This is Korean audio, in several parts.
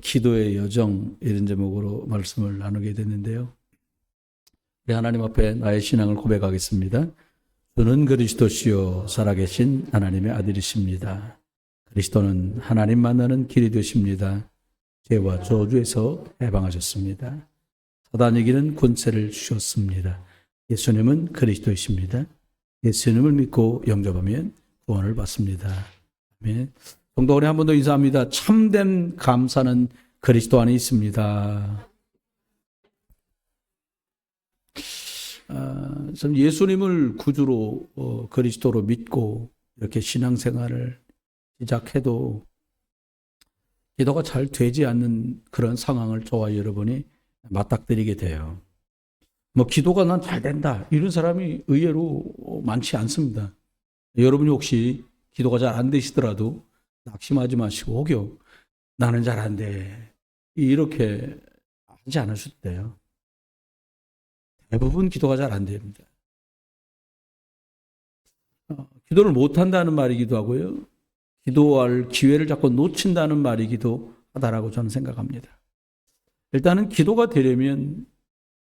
기도의 여정 이런 제목으로 말씀을 나누게 됐는데요. 우리 하나님 앞에 나의 신앙을 고백하겠습니다. 주는 그리스도시요 살아계신 하나님의 아들이십니다. 그리스도는 하나님 만나는 길이 되십니다. 죄와 저주에서 해방하셨습니다. 사단에게는 권세를 주셨습니다. 예수님은 그리스도이십니다. 예수님을 믿고 영접하면 구원을 받습니다. 아멘. 성도 우리 한 번 더 인사합니다. 참된 감사는 그리스도 안에 있습니다. 참 예수님을 구주로 그리스도로 믿고 이렇게 신앙생활을 시작해도 기도가 잘 되지 않는 그런 상황을 저와 여러분이 맞닥뜨리게 돼요. 뭐 기도가 난 잘 된다 이런 사람이 의외로 많지 않습니다. 여러분이 혹시 기도가 잘 안 되시더라도 낙심하지 마시고 혹여 나는 잘 안 돼 이렇게 하지 않으셔도 돼요. 대부분 기도가 잘 안 됩니다. 기도를 못한다는 말이기도 하고요. 기도할 기회를 자꾸 놓친다는 말이기도 하다라고 저는 생각합니다. 일단은 기도가 되려면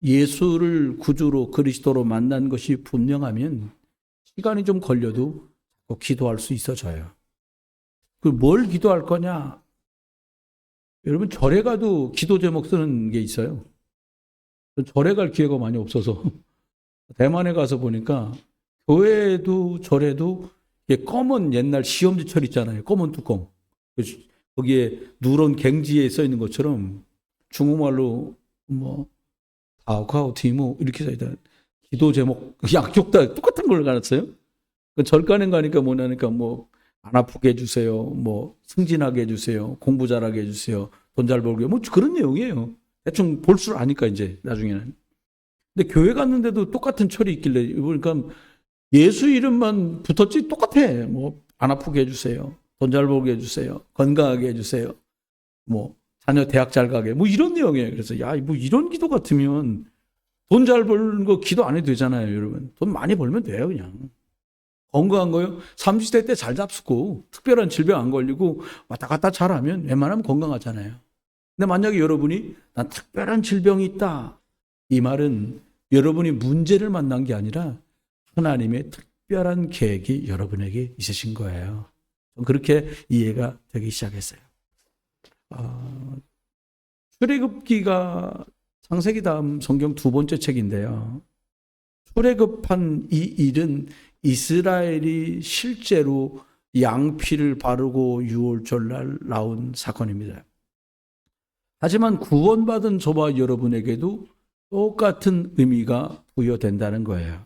예수를 구주로 그리스도로 만난 것이 분명하면 시간이 좀 걸려도 기도할 수 있어져요. 뭘 기도할 거냐? 여러분 절에 가도 기도 제목 쓰는 게 있어요. 절에 갈 기회가 많이 없어서 대만에 가서 보니까 교회에도 절에도 검은 옛날 시험지철 있잖아요. 검은 뚜껑. 거기에 누런 갱지에 써 있는 것처럼 중국말로 뭐 다오카오 티모 이렇게 써 있다. 기도 제목 양쪽 다 똑같은 걸 가르쳐요. 절간에 가니까 뭐냐니까 뭐 안 아프게 해주세요. 뭐 승진하게 해주세요. 공부 잘하게 해주세요. 돈 잘 벌게 뭐 그런 내용이에요. 대충 볼 줄 아니까 이제 나중에는. 근데 교회 갔는데도 똑같은 철이 있길래 그러니까 예수 이름만 붙었지 똑같아. 뭐 안 아프게 해주세요. 돈 잘 벌게 해주세요. 건강하게 해주세요. 뭐 자녀 대학 잘 가게 뭐 이런 내용이에요. 그래서 야, 뭐 이런 기도 같으면 돈 잘 벌는 거 기도 안 해도 되잖아요, 여러분. 돈 많이 벌면 돼요, 그냥. 건강한 거요. 30대 때 잘 잡수고 특별한 질병 안 걸리고 왔다 갔다 잘하면 웬만하면 건강하잖아요. 근데 만약에 여러분이 난 특별한 질병이 있다. 이 말은 여러분이 문제를 만난 게 아니라 하나님의 특별한 계획이 여러분에게 있으신 거예요. 그렇게 이해가 되기 시작했어요. 출애굽기가 창세기 다음 성경 두 번째 책인데요. 출애굽한 이 일은 이스라엘이 실제로 양피를 바르고 유월절날 나온 사건입니다. 하지만 구원받은 저와 여러분에게도 똑같은 의미가 부여된다는 거예요.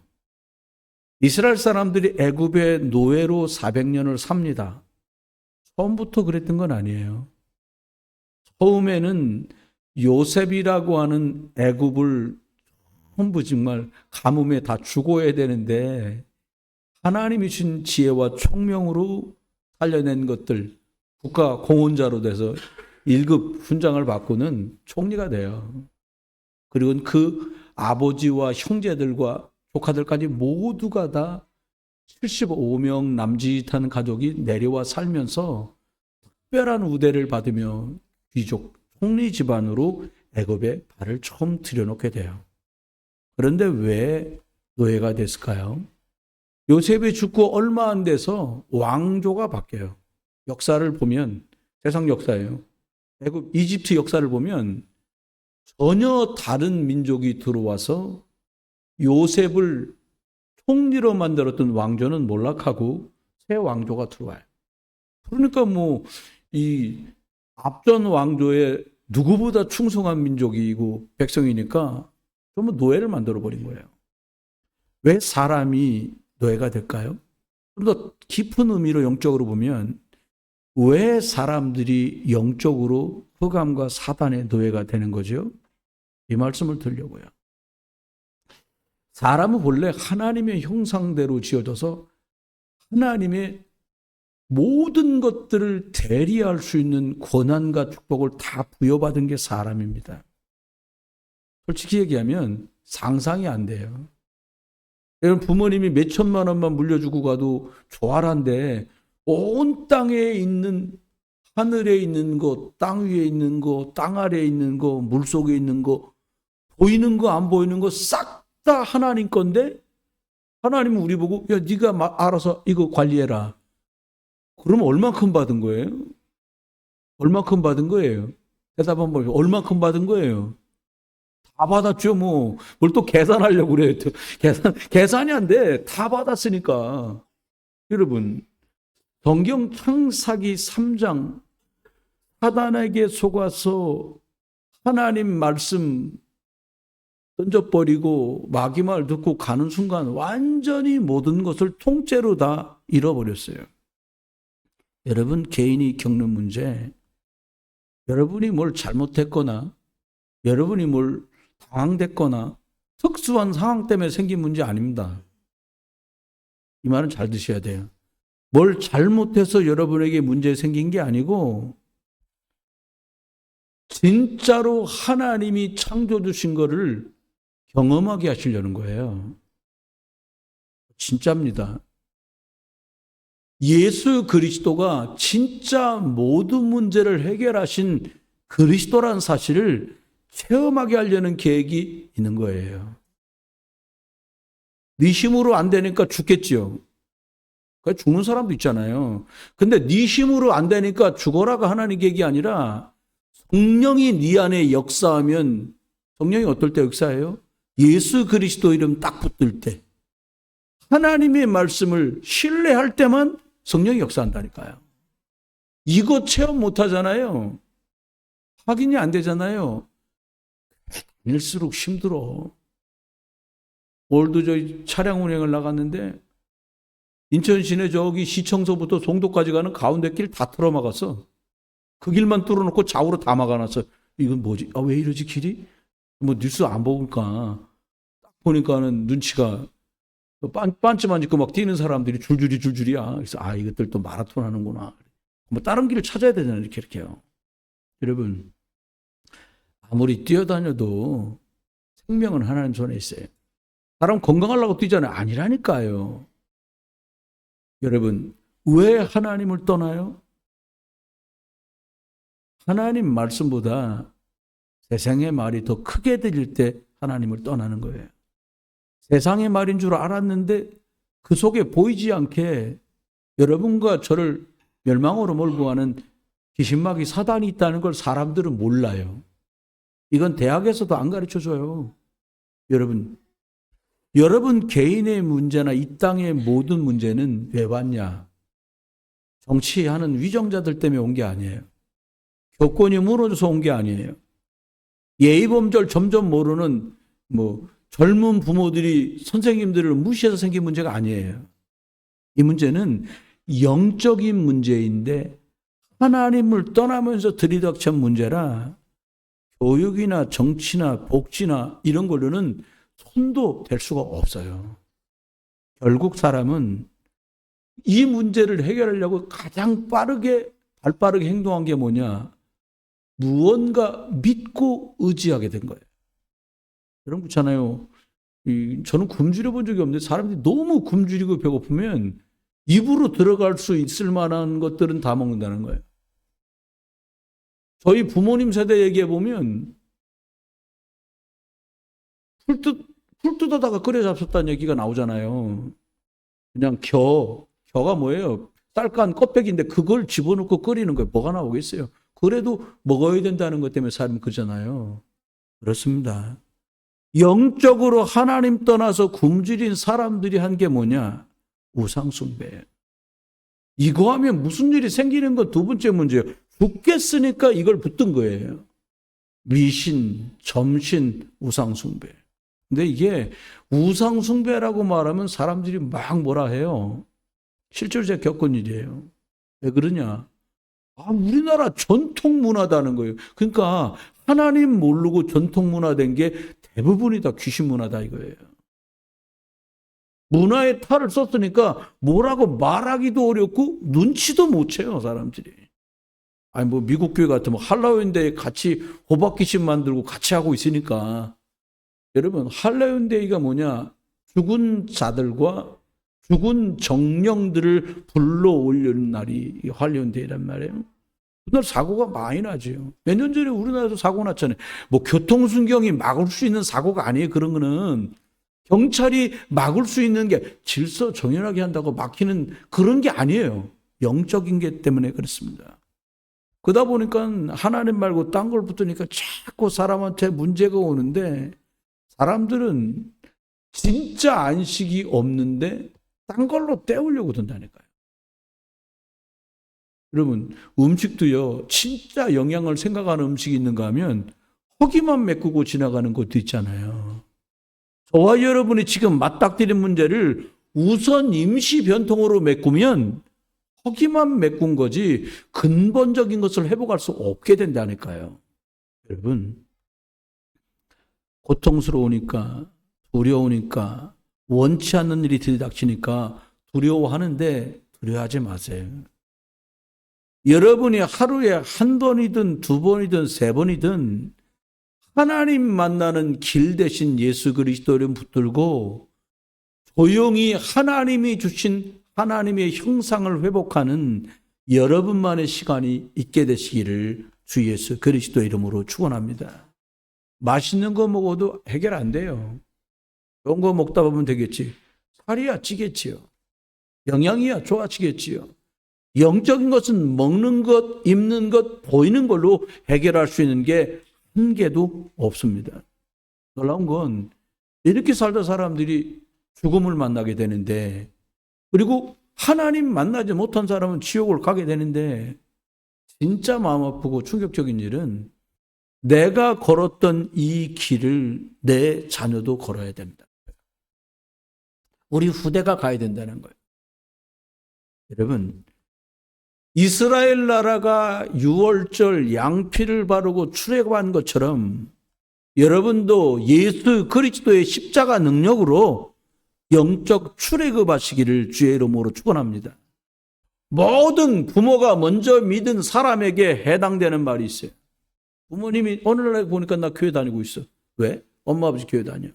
이스라엘 사람들이 애굽의 노예로 400년을 삽니다. 처음부터 그랬던 건 아니에요. 처음에는 요셉이라고 하는 애굽을 전부 정말 가뭄에 다 죽어야 되는데 하나님이 주신 지혜와 총명으로 살려낸 것들 국가 공헌자로 돼서 1급 훈장을 받고는 총리가 돼요. 그리고 그 아버지와 형제들과 조카들까지 모두가 다 75명 남짓한 가족이 내려와 살면서 특별한 우대를 받으며 귀족 총리 집안으로 애굽에 발을 처음 들여놓게 돼요. 그런데 왜 노예가 됐을까요? 요셉이 죽고 얼마 안 돼서 왕조가 바뀌어요. 역사를 보면 세상 역사예요. 애굽 이집트 역사를 보면 전혀 다른 민족이 들어와서 요셉을 총리로 만들었던 왕조는 몰락하고 새 왕조가 들어와요. 그러니까 뭐 이 앞전 왕조에 누구보다 충성한 민족이고 백성이니까 좀 노예를 만들어버린 거예요. 왜 사람이 노예가 될까요? 좀 더 깊은 의미로 영적으로 보면 왜 사람들이 영적으로 흑암과 사단의 노예가 되는 거죠? 이 말씀을 드리려고요. 사람은 본래 하나님의 형상대로 지어져서 하나님의 모든 것들을 대리할 수 있는 권한과 축복을 다 부여받은 게 사람입니다. 솔직히 얘기하면 상상이 안 돼요. 여러분 부모님이 몇 천만 원만 물려주고 가도 좋아란데 온 땅에 있는 하늘에 있는 거, 땅 위에 있는 거, 땅 아래에 있는 거, 물 속에 있는 거, 보이는 거, 안 보이는 거 싹 다 하나님 건데 하나님은 우리 보고 야, 네가 알아서 이거 관리해라. 그러면 얼마큼 받은 거예요? 얼마큼 받은 거예요? 대답 한번 보세요. 얼마큼 받은 거예요? 다 받았죠, 뭐. 뭘 또 계산하려고 그래요. 계산이 안 돼. 다 받았으니까. 여러분, 성경 창사기 3장 사단에게 속아서 하나님 말씀 던져버리고 마귀 말 듣고 가는 순간 완전히 모든 것을 통째로 다 잃어버렸어요. 여러분 개인이 겪는 문제, 여러분이 뭘 잘못했거나 여러분이 뭘 당황됐거나 특수한 상황 때문에 생긴 문제 아닙니다. 이 말은 잘 드셔야 돼요. 뭘 잘못해서 여러분에게 문제 생긴 게 아니고 진짜로 하나님이 창조 주신 거를 경험하게 하시려는 거예요. 진짜입니다. 예수 그리스도가 진짜 모든 문제를 해결하신 그리스도라는 사실을 체험하게 하려는 계획이 있는 거예요. 네 힘으로 안 되니까 죽겠지요. 죽는 사람도 있잖아요. 근데 네 힘으로 안 되니까 죽어라가 하나님 계획이 아니라 성령이 네 안에 역사하면 성령이 어떨 때 역사해요? 예수 그리스도 이름 딱 붙을 때 하나님의 말씀을 신뢰할 때만 성령이 역사한다니까요. 이거 체험 못 하잖아요. 확인이 안 되잖아요. 다닐수록 힘들어. 오늘도 저희 차량 운행을 나갔는데 인천 시내 저기 시청서부터 송도까지 가는 가운데 길 다 틀어막았어. 그 길만 뚫어놓고 좌우로 다 막아놨어. 이건 뭐지? 왜 이러지 길이? 뭐 뉴스 안 볼까? 딱 보니까는 눈치가 반쯤 입고 막 뛰는 사람들이 줄줄이야. 그래서 이것들 또 마라톤 하는구나. 뭐 다른 길을 찾아야 되잖아요. 이렇게요. 여러분 아무리 뛰어다녀도 생명은 하나님 손에 있어요. 사람 건강하려고 뛰잖아요. 아니라니까요. 여러분 왜 하나님을 떠나요? 하나님 말씀보다 세상의 말이 더 크게 들릴 때 하나님을 떠나는 거예요. 세상의 말인 줄 알았는데 그 속에 보이지 않게 여러분과 저를 멸망으로 몰고 가는 귀신마귀 사단이 있다는 걸 사람들은 몰라요. 이건 대학에서도 안 가르쳐줘요. 여러분 개인의 문제나 이 땅의 모든 문제는 왜 왔냐? 정치하는 위정자들 때문에 온 게 아니에요. 교권이 무너져서 온 게 아니에요. 예의범절 점점 모르는 젊은 부모들이 선생님들을 무시해서 생긴 문제가 아니에요. 이 문제는 영적인 문제인데 하나님을 떠나면서 들이닥친 문제라 교육이나 정치나 복지나 이런 걸로는 손도 댈 수가 없어요. 결국 사람은 이 문제를 해결하려고 가장 발빠르게 행동한 게 뭐냐? 무언가 믿고 의지하게 된 거예요. 여러분 그렇잖아요. 저는 굶주려 본 적이 없는데 사람들이 너무 굶주리고 배고프면 입으로 들어갈 수 있을 만한 것들은 다 먹는다는 거예요. 저희 부모님 세대 얘기해 보면 풀 뜯어다가 끓여 잡섰다는 얘기가 나오잖아요. 그냥 겨가 뭐예요? 쌀간 껍데기인데 그걸 집어넣고 끓이는 거예요. 뭐가 나오겠어요? 그래도 먹어야 된다는 것 때문에 사람이 그러잖아요. 그렇습니다. 영적으로 하나님 떠나서 굶주린 사람들이 한 게 뭐냐? 우상숭배. 이거 하면 무슨 일이 생기는 건 두 번째 문제예요. 죽겠으니까 이걸 붙든 거예요. 미신, 점신, 우상숭배. 근데 이게 우상숭배라고 말하면 사람들이 막 뭐라 해요. 실제로 제가 겪은 일이에요. 왜 그러냐? 우리나라 전통 문화다는 거예요. 그러니까 하나님 모르고 전통 문화된 게 대부분이 다 귀신 문화다 이거예요. 문화의 탈을 썼으니까 뭐라고 말하기도 어렵고 눈치도 못 채요 사람들이. 미국 교회 같으면 할로윈데이 같이 호박귀신 만들고 같이 하고 있으니까. 여러분 할로윈데이가 뭐냐? 죽은 자들과 죽은 정령들을 불러 올리는 날이 할로윈데이란 말이에요. 그날 사고가 많이 나죠. 몇 년 전에 우리나라에도 사고 났잖아요. 뭐 교통순경이 막을 수 있는 사고가 아니에요. 그런 거는. 경찰이 막을 수 있는 게 질서 정연하게 한다고 막히는 그런 게 아니에요. 영적인 게 때문에 그렇습니다. 그러다 보니까 하나님 말고 딴 걸 붙으니까 자꾸 사람한테 문제가 오는데 사람들은 진짜 안식이 없는데 딴 걸로 때우려고 든다니까요. 여러분, 음식도요, 진짜 영양을 생각하는 음식이 있는가 하면 허기만 메꾸고 지나가는 것도 있잖아요. 저와 여러분이 지금 맞닥뜨린 문제를 우선 임시 변통으로 메꾸면 허기만 메꾼 거지 근본적인 것을 회복할 수 없게 된다니까요. 여러분, 고통스러우니까, 두려우니까, 원치 않는 일이 들이닥치니까 두려워하는데 두려워하지 마세요. 여러분이 하루에 한 번이든 두 번이든 세 번이든 하나님 만나는 길 대신 예수 그리스도를 붙들고 조용히 하나님이 주신 하나님의 형상을 회복하는 여러분만의 시간이 있게 되시기를 주 예수 그리스도 이름으로 축원합니다. 맛있는 거 먹어도 해결 안 돼요. 좋은 거 먹다 보면 되겠지. 살이야 찌겠지요. 영양이야 좋아지겠지요. 영적인 것은 먹는 것, 입는 것, 보이는 걸로 해결할 수 있는 게 한 개도 없습니다. 놀라운 건 이렇게 살다 사람들이 죽음을 만나게 되는데, 그리고 하나님 만나지 못한 사람은 지옥을 가게 되는데, 진짜 마음 아프고 충격적인 일은 내가 걸었던 이 길을 내 자녀도 걸어야 됩니다. 우리 후대가 가야 된다는 거예요. 여러분, 이스라엘 나라가 유월절 양피를 바르고 출애굽한 것처럼 여러분도 예수 그리스도의 십자가 능력으로 영적 출애굽하시기를 주의 이름으로 축원합니다. 모든 부모가 먼저 믿은 사람에게 해당되는 말이 있어요. 부모님이 오늘날 보니까 나 교회 다니고 있어. 왜? 엄마 아버지 교회 다녀.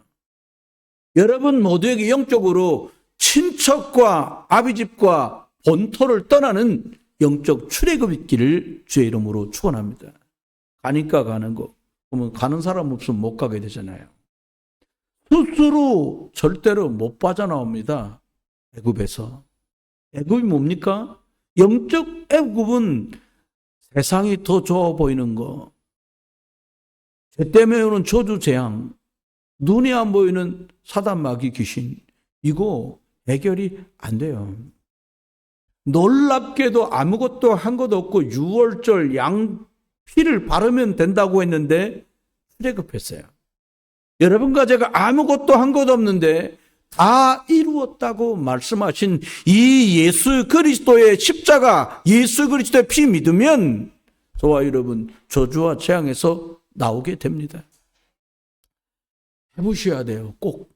여러분 모두에게 영적으로 친척과 아비집과 본토를 떠나는 영적 출애굽 있기를 주의 이름으로 축원합니다. 가니까 가는 거. 그러면 가는 사람 없으면 못 가게 되잖아요. 스스로 절대로 못 빠져나옵니다. 애굽에서. 애굽이 뭡니까? 영적 애굽은 세상이 더 좋아 보이는 거. 죄 때문에 오는 저주 재앙. 눈이 안 보이는 사단 마귀 귀신. 이거 해결이 안 돼요. 놀랍게도 아무것도 한 것도 없고 유월절 양피를 바르면 된다고 했는데 출애굽했어요. 여러분과 제가 아무것도 한 것도 없는데 다 이루었다고 말씀하신 이 예수 그리스도의 십자가, 예수 그리스도의 피 믿으면 저와 여러분 저주와 재앙에서 나오게 됩니다. 해보셔야 돼요. 꼭.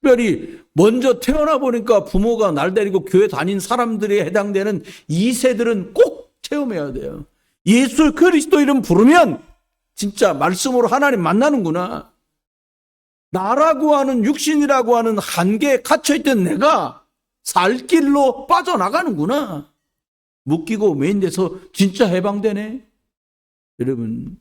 특별히 먼저 태어나 보니까 부모가 날 데리고 교회 다닌 사람들이 해당되는 2세들은 꼭 체험해야 돼요. 예수 그리스도 이름 부르면 진짜 말씀으로 하나님 만나는구나. 나라고 하는 육신이라고 하는 한계에 갇혀있던 내가 살 길로 빠져나가는구나. 묶이고 매인돼서 진짜 해방되네. 여러분,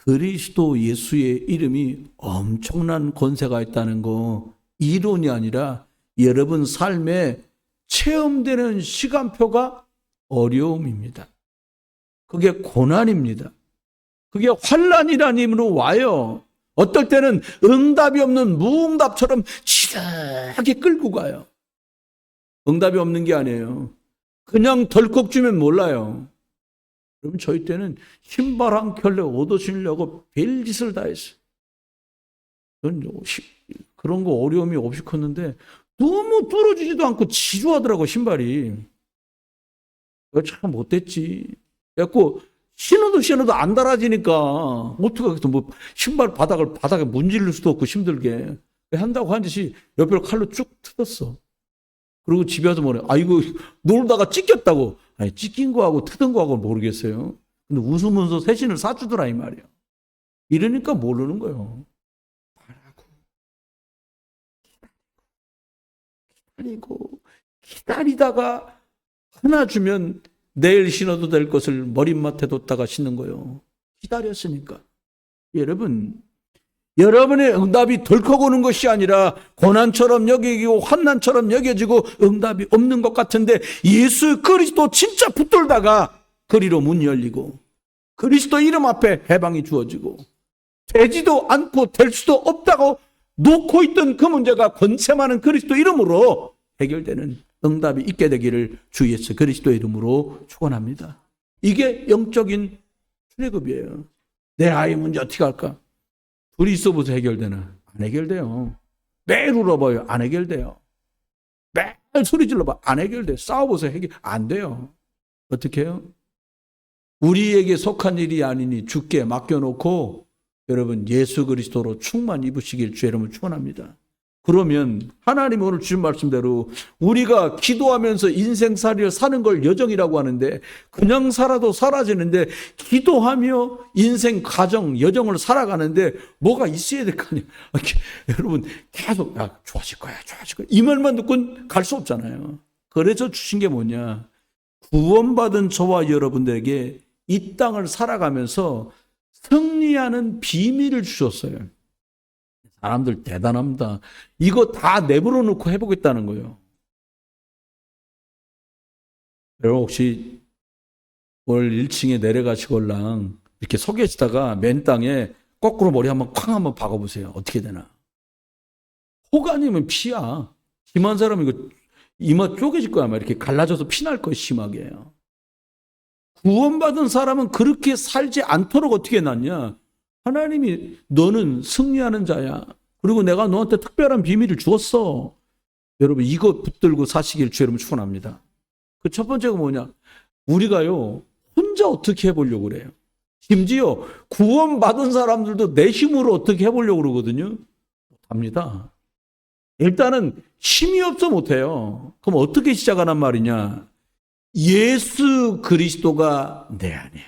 그리스도 예수의 이름이 엄청난 권세가 있다는 거 이론이 아니라 여러분 삶에 체험되는 시간표가 어려움입니다. 그게 고난입니다. 그게 환난이라는 힘으로 와요. 어떨 때는 응답이 없는 무응답처럼 지나게 끌고 가요. 응답이 없는 게 아니에요. 그냥 덜컥 주면 몰라요. 그러면 저희 때는 신발 한 켤레 얻으시려고 별짓을 다 했어요. 그런 거 어려움이 없이 컸는데 너무 뚫어지지도 않고 지루하더라고 신발이. 참 못됐지. 그래갖고 신어도 안 달아지니까 어떡하겠어. 뭐 신발 바닥에 문지를 수도 없고 힘들게 한다고 한 듯이 옆으로 칼로 쭉 뜯었어. 그리고 집에 와서 뭐래. 이거 놀다가 찢겼다고. 아니 찢긴 거하고 뜯은 거하고 모르겠어요. 근데 웃으면서 새신을 사주더라 이 말이야. 이러니까 모르는 거예요. 바라고 기다리고 기다리다가 하나 주면 내일 신어도 될 것을 머릿맡에 뒀다가 신는 거예요. 기다렸으니까. 여러분, 여러분의 응답이 덜컥 오는 것이 아니라 고난처럼 여겨지고 환난처럼 여겨지고 응답이 없는 것 같은데 예수 그리스도 진짜 붙들다가 그리로 문 열리고 그리스도 이름 앞에 해방이 주어지고 되지도 않고 될 수도 없다고 놓고 있던 그 문제가 권세 많은 그리스도 이름으로 해결되는 응답이 있게 되기를 주 예수 그리스도 이름으로 축원합니다. 이게 영적인 출애굽이에요. 내 아이 문제 어떻게 할까? 둘이 있어보세요. 해결되나? 안 해결돼요. 매일 울어봐요. 안 해결돼요. 매일 소리 질러봐. 안 해결돼. 싸워보세요. 해결 안 돼요. 어떻게 해요? 우리에게 속한 일이 아니니 주께 맡겨놓고 여러분 예수 그리스도로 충만 입으시길 주의 이름으로 축원합니다. 그러면 하나님 오늘 주신 말씀대로 우리가 기도하면서 인생살이를 사는 걸 여정이라고 하는데 그냥 살아도 사라지는데 기도하며 인생 가정 여정을 살아가는데 뭐가 있어야 될 거 아니에요. 여러분 계속 좋아질 거야 좋아질 거야 이 말만 듣고는 갈 수 없잖아요. 그래서 주신 게 뭐냐, 구원받은 저와 여러분들에게 이 땅을 살아가면서 승리하는 비밀을 주셨어요. 사람들 대단합니다. 이거 다 내버려 놓고 해보겠다는 거예요. 여러분 혹시 월 1층에 내려가시걸랑 이렇게 서 계시다가 맨 땅에 거꾸로 머리 한번 쾅 한번 박아보세요. 어떻게 되나? 혹 아니면 피야. 심한 사람은 이거 이마 쪼개질 거야. 이렇게 갈라져서 피날 거예요. 심하게. 구원받은 사람은 그렇게 살지 않도록 어떻게 해놨냐? 하나님이 너는 승리하는 자야. 그리고 내가 너한테 특별한 비밀을 주었어. 여러분 이거 붙들고 사시길 주 여러분 축원합니다. 그 첫 번째가 뭐냐? 우리가요 혼자 어떻게 해보려고 그래요. 심지어 구원받은 사람들도 내 힘으로 어떻게 해보려고 그러거든요. 못합니다. 일단은 힘이 없어 못해요. 그럼 어떻게 시작하란 말이냐? 예수 그리스도가 내 안에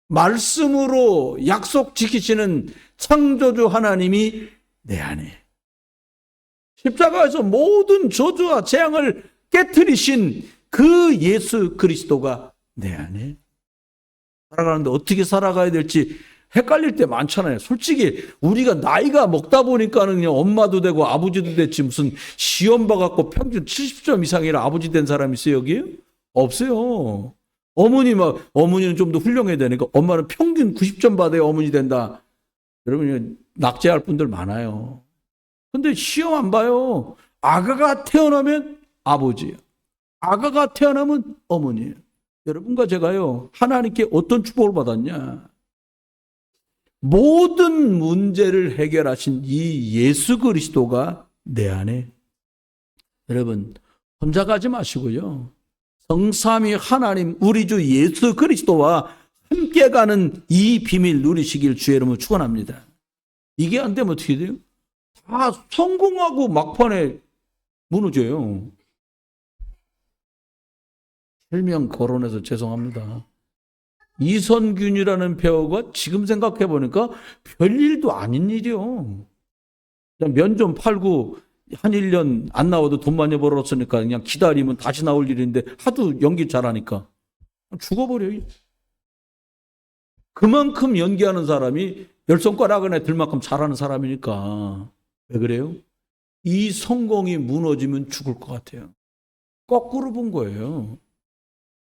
말씀으로 약속 지키시는 창조주 하나님이 내 안에 십자가에서 모든 저주와 재앙을 깨트리신 그 예수 그리스도가 내 안에 살아가는데 어떻게 살아가야 될지 헷갈릴 때 많잖아요. 솔직히 우리가 나이가 먹다 보니까는 그냥 엄마도 되고 아버지도 됐지 무슨 시험 봐갖고 평균 70점 이상이라 아버지 된 사람 있어요 여기? 없어요. 어머니는 좀 더 훌륭해야 되니까 엄마는 평균 90점 받아야 어머니 된다. 여러분 낙제할 분들 많아요. 근데 시험 안 봐요. 아가가 태어나면 아버지예요. 아가가 태어나면 어머니예요. 여러분과 제가요 하나님께 어떤 축복을 받았냐? 모든 문제를 해결하신 이 예수 그리스도가 내 안에. 여러분 혼자 가지 마시고요. 성삼위 하나님 우리 주 예수 그리스도와 함께 가는 이 비밀 누리시길 주의 이름으로 축원합니다. 이게 안 되면 어떻게 돼요? 다 성공하고 막판에 무너져요. 실명 거론해서 죄송합니다. 이선균이라는 배우가 지금 생각해 보니까 별일도 아닌 일이요. 그냥 면 좀 팔고 한 1년 안 나와도 돈 많이 벌었으니까 그냥 기다리면 다시 나올 일인데 하도 연기 잘하니까 죽어버려요. 그만큼 연기하는 사람이 10손가락 안에 들 만큼 잘하는 사람이니까. 왜 그래요? 이 성공이 무너지면 죽을 것 같아요. 거꾸로 본 거예요.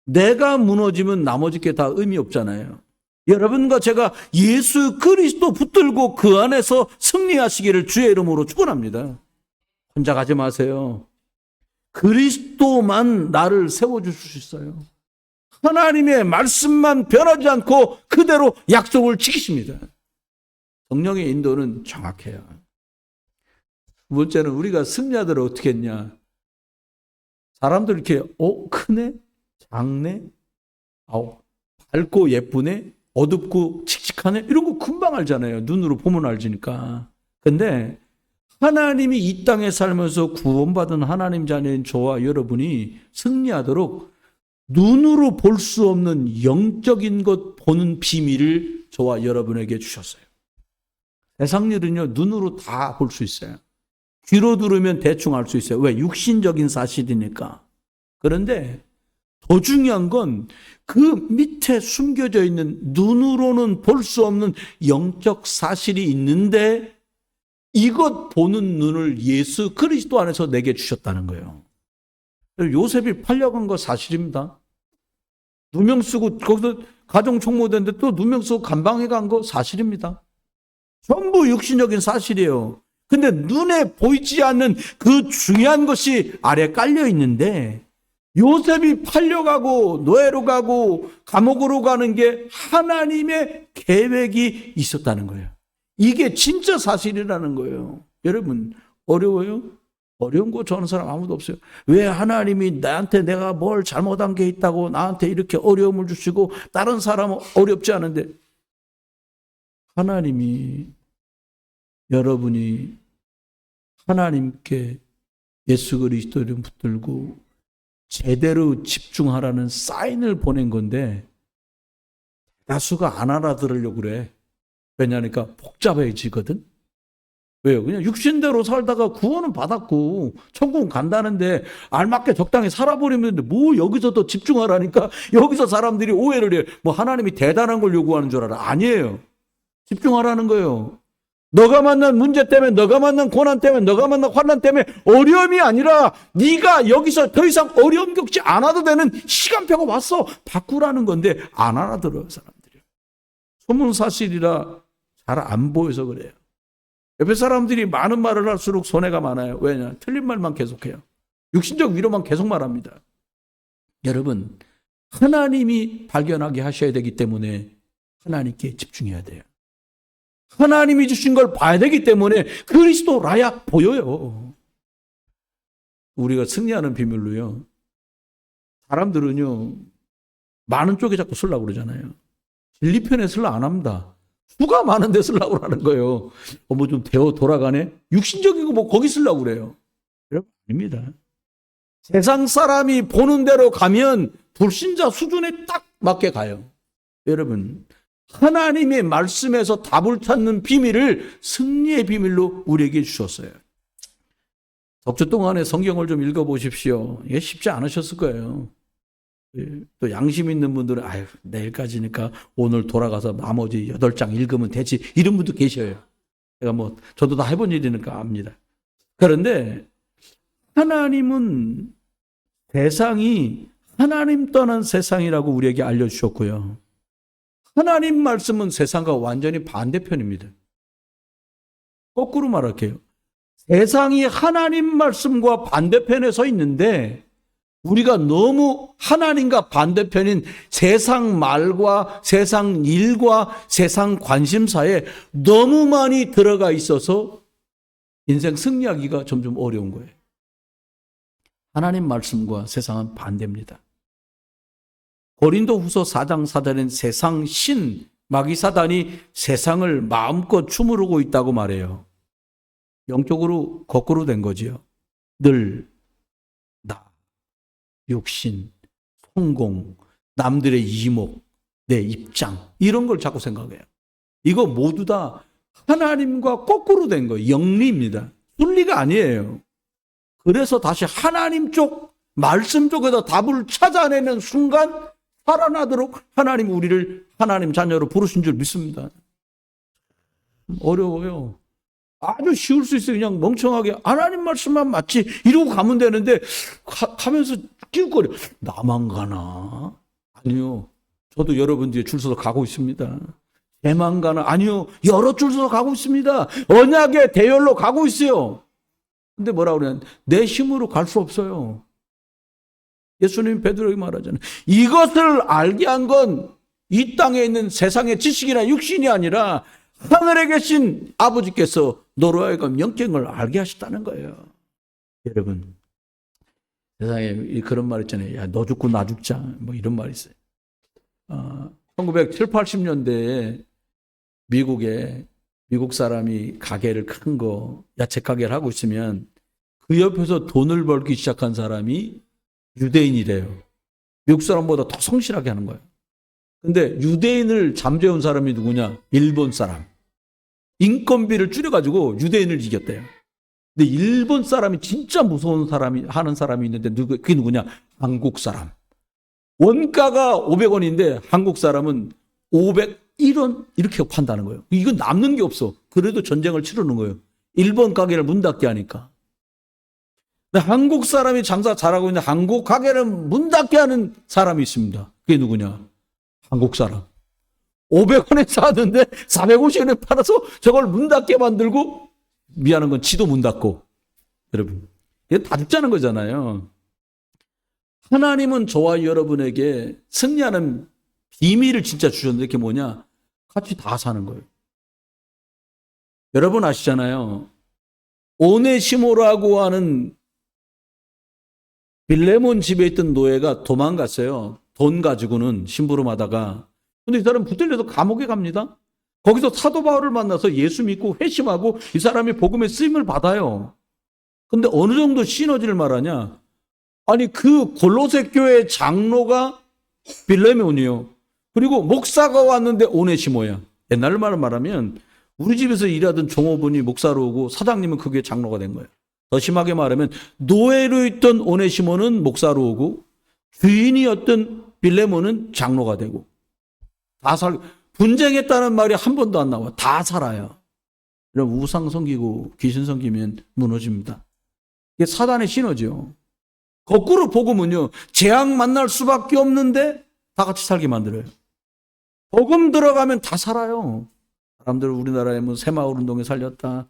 내가 무너지면 나머지 게 다 의미 없잖아요. 여러분과 제가 예수 그리스도 붙들고 그 안에서 승리하시기를 주의 이름으로 축원합니다. 혼자 가지 마세요. 그리스도만 나를 세워줄 수 있어요. 하나님의 말씀만 변하지 않고 그대로 약속을 지키십니다. 성령의 인도는 정확해요. 두 번째는 우리가 승리자들을 어떻게 했냐? 사람들 이렇게 크네? 작네? 밝고 예쁘네? 어둡고 칙칙하네? 이런 거 금방 알잖아요. 눈으로 보면 알지니까. 근데 하나님이 이 땅에 살면서 구원받은 하나님 자녀인 저와 여러분이 승리하도록 눈으로 볼 수 없는 영적인 것 보는 비밀을 저와 여러분에게 주셨어요. 세상 일은요, 눈으로 다 볼 수 있어요. 귀로 들으면 대충 알 수 있어요. 왜? 육신적인 사실이니까. 그런데 더 중요한 건 그 밑에 숨겨져 있는 눈으로는 볼 수 없는 영적 사실이 있는데 이것 보는 눈을 예수 그리스도 안에서 내게 주셨다는 거예요. 요셉이 팔려간 거 사실입니다. 누명 쓰고 거기서 가정 총무됐는데 또 누명 쓰고 감방에 간 거 사실입니다. 전부 육신적인 사실이에요. 근데 눈에 보이지 않는 그 중요한 것이 아래 깔려 있는데 요셉이 팔려가고 노예로 가고 감옥으로 가는 게 하나님의 계획이 있었다는 거예요. 이게 진짜 사실이라는 거예요. 여러분 어려워요? 어려운 거 저는 사람 아무도 없어요. 왜 하나님이 나한테 내가 뭘 잘못한 게 있다고 나한테 이렇게 어려움을 주시고 다른 사람은 어렵지 않은데 하나님이 여러분이 하나님께 예수 그리스도를 붙들고 제대로 집중하라는 사인을 보낸 건데 다수가 안 알아들으려고 그래. 왜냐니까 복잡해지거든. 왜요? 그냥 육신대로 살다가 구원은 받았고 천국은 간다는데 알맞게 적당히 살아버리면 되는데 뭐 여기서 더 집중하라니까 여기서 사람들이 오해를 해. 뭐 하나님이 대단한 걸 요구하는 줄 알아. 아니에요. 집중하라는 거예요. 너가 만난 문제 때문에, 너가 만난 고난 때문에, 너가 만난 환난 때문에 어려움이 아니라 네가 여기서 더 이상 어려움 겪지 않아도 되는 시간표가 왔어. 바꾸라는 건데 안 알아들어요, 사람들이. 소문 사실이라 잘 안 보여서 그래요. 옆에 사람들이 많은 말을 할수록 손해가 많아요. 왜냐? 틀린 말만 계속해요. 육신적 위로만 계속 말합니다. 여러분, 하나님이 발견하게 하셔야 되기 때문에 하나님께 집중해야 돼요. 하나님이 주신 걸 봐야 되기 때문에 그리스도라야 보여요. 우리가 승리하는 비밀로요. 사람들은요, 많은 쪽에 자꾸 쓰려고 그러잖아요. 진리편에 쓰려 안 합니다. 수가 많은데 쓰려고 하는 거예요. 뭐 좀 되어 돌아가네? 육신적이고 뭐 거기 쓰려고 그래요. 여러분, 아닙니다. 세상 사람이 보는 대로 가면 불신자 수준에 딱 맞게 가요. 여러분, 하나님의 말씀에서 답을 찾는 비밀을 승리의 비밀로 우리에게 주셨어요. 덕주 동안에 성경을 좀 읽어보십시오. 이게 쉽지 않으셨을 거예요. 또 양심 있는 분들은 아유 내일까지니까 오늘 돌아가서 나머지 8장 읽으면 되지 이런 분도 계셔요. 제가 뭐 저도 다 해본 일이니까 압니다. 그런데 하나님은 세상이 하나님 떠난 세상이라고 우리에게 알려주셨고요. 하나님 말씀은 세상과 완전히 반대편입니다. 거꾸로 말할게요. 세상이 하나님 말씀과 반대편에 서 있는데 우리가 너무 하나님과 반대편인 세상 말과 세상 일과 세상 관심사에 너무 많이 들어가 있어서 인생 승리하기가 점점 어려운 거예요. 하나님 말씀과 세상은 반대입니다. 고린도후서 4장 4절엔 세상 신 마귀 사단이 세상을 마음껏 주무르고 있다고 말해요. 영적으로 거꾸로 된 거지요. 늘 나, 육신, 성공, 남들의 이목, 내 입장 이런 걸 자꾸 생각해요. 이거 모두 다 하나님과 거꾸로 된 거예요. 영리입니다. 순리가 아니에요. 그래서 다시 하나님 쪽, 말씀 쪽에서 답을 찾아내는 순간 살아나도록 하나님 우리를 하나님 자녀로 부르신 줄 믿습니다. 어려워요. 아주 쉬울 수 있어요. 그냥 멍청하게 하나님 말씀만 맞지 이러고 가면 되는데 가면서 끼웃거려. 나만 가나? 아니요. 저도 여러분 뒤에 줄 서서 가고 있습니다. 걔만 가나? 아니요. 여러 줄 서서 가고 있습니다. 언약의 대열로 가고 있어요. 근데 뭐라고 그러냐? 내 힘으로 갈 수 없어요. 예수님 베드로에게 말하잖아요. 이것을 알게 한 건 이 땅에 있는 세상의 지식이나 육신이 아니라 하늘에 계신 아버지께서 너로 하여금 영적을 알게 하셨다는 거예요. 여러분, 세상에 그런 말 있잖아요. 야, 너 죽고 나 죽자. 뭐 이런 말이 있어요. 1970, 80년대에 미국 사람이 가게를 큰 거, 야채 가게를 하고 있으면 그 옆에서 돈을 벌기 시작한 사람이 유대인이래요. 미국 사람보다 더 성실하게 하는 거예요. 근데 유대인을 잠재운 사람이 누구냐? 일본 사람. 인건비를 줄여가지고 유대인을 이겼대요. 근데 일본 사람이 진짜 무서운 사람이 하는 사람이 있는데 그게 누구냐? 한국 사람. 원가가 500원인데 한국 사람은 501원 이렇게 판다는 거예요. 이건 남는 게 없어. 그래도 전쟁을 치르는 거예요. 일본 가게를 문 닫게 하니까. 근데 한국 사람이 장사 잘하고 있는데 한국 가게를 문 닫게 하는 사람이 있습니다. 그게 누구냐? 한국 사람. 500원에 사는데 450원에 팔아서 저걸 문 닫게 만들고, 미안한 건 지도 문 닫고. 여러분, 이게 다 죽자는 거잖아요. 하나님은 저와 여러분에게 승리하는 비밀을 진짜 주셨는데, 그게 뭐냐? 같이 다 사는 거예요. 여러분 아시잖아요. 오네시모라고 하는 빌레몬 집에 있던 노예가 도망갔어요. 돈 가지고는 심부름하다가. 근데 이 사람 붙들려서 감옥에 갑니다. 거기서 사도 바울을 만나서 예수 믿고 회심하고 이 사람이 복음의 쓰임을 받아요. 근데 어느 정도 시너지를 말하냐? 아니, 그 골로새 교회 장로가 빌레몬이요. 그리고 목사가 왔는데 오네시모야. 옛날 말로 말하면 우리 집에서 일하던 종업원이 목사로 오고 사장님은 그게 장로가 된 거예요. 더 심하게 말하면 노예로 있던 오네시모는 목사로 오고 주인이었던 빌레몬은 장로가 되고, 다 분쟁했다는 말이 한 번도 안 나와. 다 살아요. 이런 우상 섬기고 귀신 섬기면 무너집니다. 이게 사단의 신호죠. 거꾸로 복음은요, 재앙 만날 수밖에 없는데 다 같이 살게 만들어요. 복음 들어가면 다 살아요. 사람들 우리나라에 뭐 새마을 운동에 살렸다,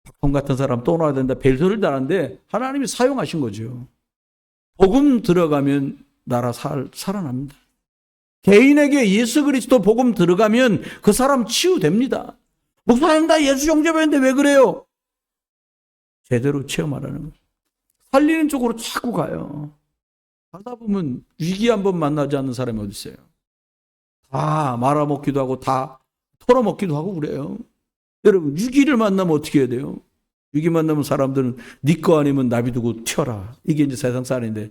박통 같은 사람 또 나와야 된다, 별소리를 다는데 하나님이 사용하신 거죠. 복음 들어가면 나라 살아납니다. 개인에게 예수 그리스도 복음 들어가면 그 사람 치유됩니다. 목사님, 나 예수 영접했는데 왜 그래요? 제대로 체험하라는 거예요. 살리는 쪽으로 자꾸 가요. 가다 보면 위기 한번 만나지 않는 사람이 어디 있어요? 다 말아먹기도 하고 다 털어먹기도 하고 그래요. 여러분, 위기를 만나면 어떻게 해야 돼요? 위기 만나면 사람들은 네 거 아니면 나비두고 튀어라. 이게 이제 세상 쌀인데,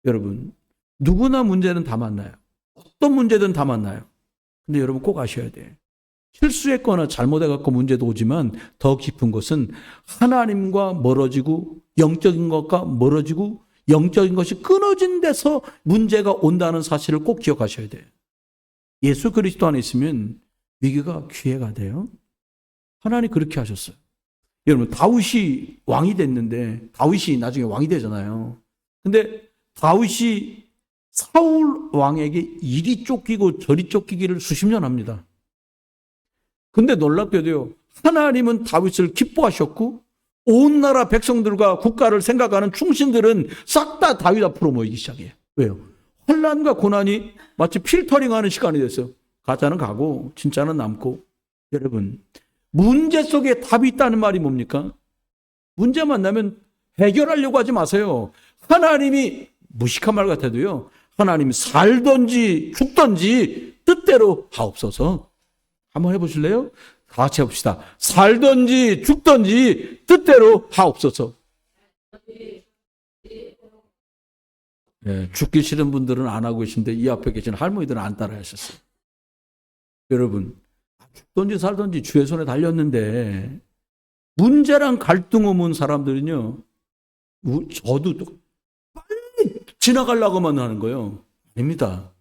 여러분, 누구나 문제는 다 만나요. 어떤 문제든 다 만나요. 근데 여러분 꼭 아셔야 돼. 실수했거나 잘못해갖고 문제도 오지만 더 깊은 것은 하나님과 멀어지고 영적인 것과 멀어지고 영적인 것이 끊어진 데서 문제가 온다는 사실을 꼭 기억하셔야 돼요. 예수 그리스도 안에 있으면 위기가 기회가 돼요. 하나님 그렇게 하셨어요. 여러분, 다윗이 왕이 됐는데, 다윗이 나중에 왕이 되잖아요. 근데 다윗이 사울 왕에게 이리 쫓기고 저리 쫓기기를 수십 년 합니다. 근데 놀랍게도요, 하나님은 다윗을 기뻐하셨고 온 나라 백성들과 국가를 생각하는 충신들은 싹 다 다윗 앞으로 모이기 시작해요. 왜요? 환난과 고난이 마치 필터링하는 시간이 됐어요. 가짜는 가고 진짜는 남고. 여러분, 문제 속에 답이 있다는 말이 뭡니까? 문제 만나면 해결하려고 하지 마세요. 하나님이, 무식한 말 같아도요, 하나님이 살든지 죽든지 뜻대로 하옵소서. 한번 해보실래요? 다 같이 해봅시다. 살든지 죽든지 뜻대로 하옵소서. 네, 죽기 싫은 분들은 안 하고 계신데 이 앞에 계신 할머니들은 안 따라 하셨어요. 여러분, 죽든지 살든지 주의 손에 달렸는데 문제랑 갈등 오면 사람들은요, 저도 빨리 지나가려고만 하는 거예요. 아닙니다.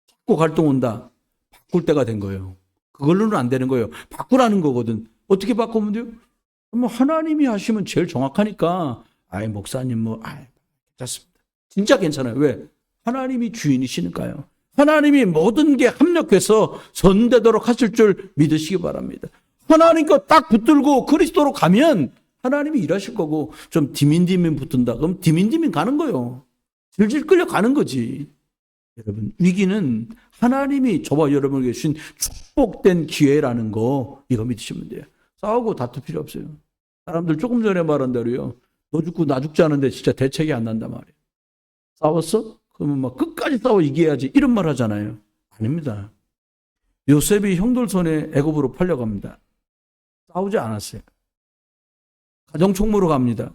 자꾸 갈등 온다. 바꿀 때가 된 거예요. 그걸로는 안 되는 거예요. 바꾸라는 거거든. 어떻게 바꾸면 돼요? 뭐 하나님이 하시면 제일 정확하니까, 아이 목사님 괜찮습니다. 진짜 괜찮아요. 왜? 하나님이 주인이시니까요. 하나님이 모든 게 합력해서 전되도록 하실 줄 믿으시기 바랍니다. 하나님과 딱 붙들고 그리스도로 가면 하나님이 일하실 거고, 좀 디민디민 붙든다. 그럼 디민디민 가는 거예요. 질질 끌려가는 거지. 여러분, 위기는 하나님이 저와 여러분에게 주신 축복된 기회라는 거, 이거 믿으시면 돼요. 싸우고 다툴 필요 없어요. 사람들 조금 전에 말한 대로요, 너 죽고 나 죽지 않은데 진짜 대책이 안 난단 말이에요. 싸웠어? 그러면 막 끝까지 싸워 이겨야지, 이런 말 하잖아요. 아닙니다. 요셉이 형들 손에 애굽으로 팔려갑니다. 싸우지 않았어요. 가정총무로 갑니다.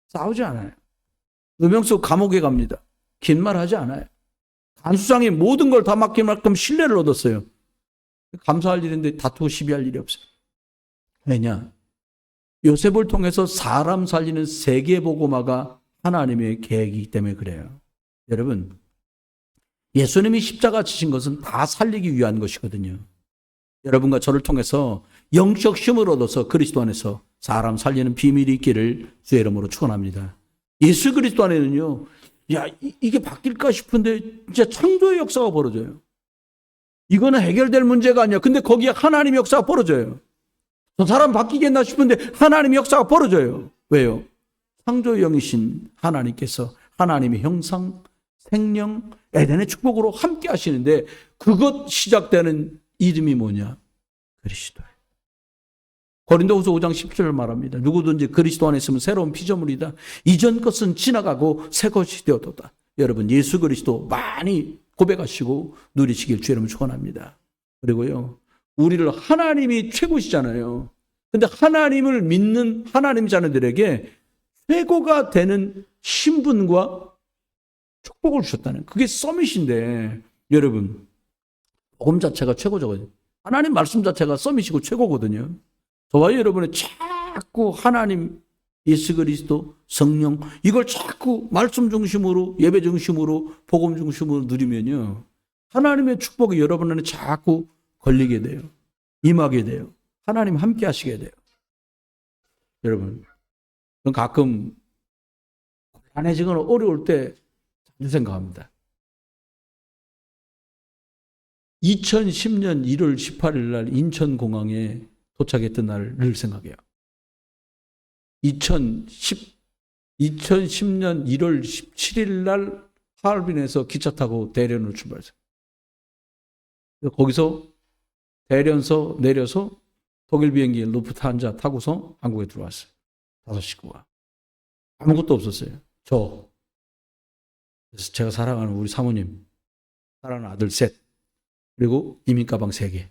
싸우지 않아요. 누명석 감옥에 갑니다. 긴 말 하지 않아요. 간수장이 모든 걸 다 맡길 만큼 신뢰를 얻었어요. 감사할 일인데 다투고 시비할 일이 없어요. 왜냐? 요셉을 통해서 사람 살리는 세계복음화가 하나님의 계획이기 때문에 그래요. 여러분, 예수님이 십자가 지신 것은 다 살리기 위한 것이거든요. 여러분과 저를 통해서 영적 힘을 얻어서 그리스도 안에서 사람 살리는 비밀이 있기를 주의 이름으로 축원합니다. 예수 그리스도 안에는요, 야, 이게 바뀔까 싶은데 진짜 창조의 역사가 벌어져요. 이거는 해결될 문제가 아니야. 근데 거기에 하나님의 역사가 벌어져요. 저 사람 바뀌겠나 싶은데 하나님의 역사가 벌어져요. 왜요? 창조의 영이신 하나님께서 하나님의 형상, 생명, 에덴의 축복으로 함께 하시는데 그것 시작되는 이름이 뭐냐? 그리스도예요. 고린도후서 5장 10절을 말합니다. 누구든지 그리스도 안에 있으면 새로운 피조물이다. 이전 것은 지나가고 새 것이 되었도다. 여러분 예수 그리스도 많이 고백하시고 누리시길 주의 이름으로 축원합니다. 그리고요, 우리를 하나님이 최고시잖아요. 근데 하나님을 믿는 하나님 자녀들에게 최고가 되는 신분과 축복을 주셨다는, 그게 서밋인데, 여러분 복음 자체가 최고죠. 하나님 말씀 자체가 서밋이고 최고거든요. 저와 여러분의 자꾸 하나님, 예수 그리스도, 성령 이걸 자꾸 말씀 중심으로, 예배 중심으로, 복음 중심으로 누리면요, 하나님의 축복이 여러분 안에 자꾸 걸리게 돼요. 임하게 돼요. 하나님 함께 하시게 돼요. 여러분, 저는 가끔 곤란해지거나 어려울 때 자주 생각합니다. 2010년 1월 18일 날 인천공항에 도착했던 날을 늘 생각해요. 2010년 1월 17일 날 하얼빈에서 기차 타고 대련으로 출발했어요. 거기서 대련서 내려서 독일 비행기 루프트한자 타고서 한국에 들어왔어요. 5식구가. 아무것도 없었어요. 그래서 제가 사랑하는 우리 사모님, 사랑하는 아들 셋, 그리고 이민 가방 3개.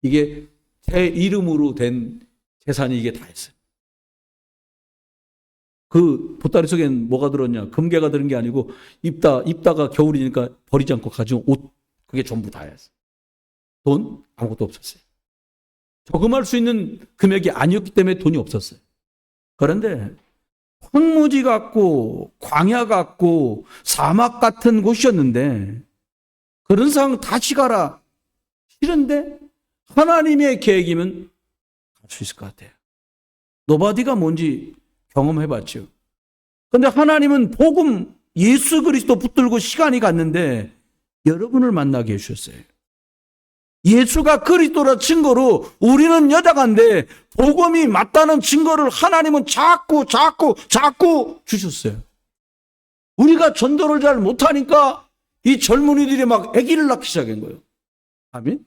이게 제 이름으로 된 재산이 이게 다였어요. 그 보따리 속엔 뭐가 들었냐? 금괴가 들은 게 아니고 입다가 겨울이니까 버리지 않고 가져온 옷, 그게 전부 다였어요. 돈 아무것도 없었어요. 저금할 수 있는 금액이 아니었기 때문에 돈이 없었어요. 그런데 황무지 같고 광야 같고 사막 같은 곳이었는데 그런 상황 다시 가라. 싫은데 하나님의 계획이면 갈 수 있을 것 같아요. 노바디가 뭔지 경험해봤죠. 그런데 하나님은 복음 예수 그리스도 붙들고 시간이 갔는데 여러분을 만나게 해주셨어요. 예수가 그리스도라 증거로 우리는 여자가인데 복음이 맞다는 증거를 하나님은 자꾸 주셨어요. 우리가 전도를 잘 못하니까 이 젊은이들이 막 아기를 낳기 시작한 거예요. 아멘.